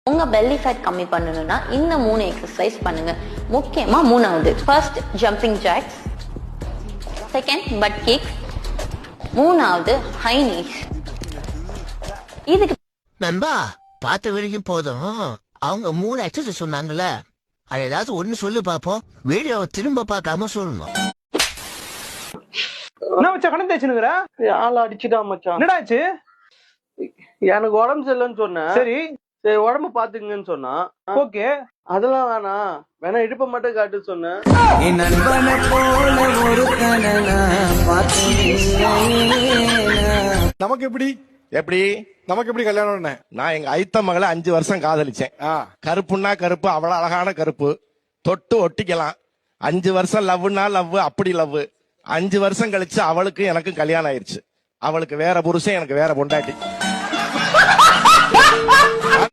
உங்க belly fat கம்மி பண்ணணும்னா இந்த 3 எக்ஸசைஸ் பண்ணுங்க. முக்கியமா மூணாவது first jumping jacks, second butt kicks, மூணாவது ஹை நீஸ். இதுக்கு நண்பா பார்த்த வரைக்கும் போதும். அவங்க 3 எக்ஸசைஸ் சொன்னாங்கல்ல, அது ஏதாவது ஒண்ணு சொல்லு பாப்போம். வீடியோவை திரும்ப பார்க்காம சொல்லணும். என்ன மச்சான் கணக்கு தேய்ச்சுனுக்குற? ஆள் அடிச்சுட்டான் மச்சான். என்னடா ஆச்சு? எனக்கு உடம்பு சரியில்லைன்னு சொன்னேன். சரி சரி உடம்பு பாத்துக்குங்கன்னு சொன்னான். ஓகே, அதெல்லாம் வேணாம், வேணா இடுப்ப மட்டும் காட்டு சொன்னேன். நமக்கு எப்படி எப்படி நமக்கு எப்படி கல்யாணம்? நான் எங்க ஐத்த மகளை 5 வருஷம் காதலிச்சேன். கருப்புன்னா கருப்பு, அவ்வளவு அழகான கருப்பு, தொட்டு ஒட்டிக்கலாம். 5 வருஷம் லவ்னா லவ், அப்படி லவ். 5 வருஷம் கழிச்சு அவளுக்கு எனக்கு கல்யாணம் ஆயிருச்சு. அவளுக்கு வேற புருஷன், எனக்கு வேற பொண்டாட்டி.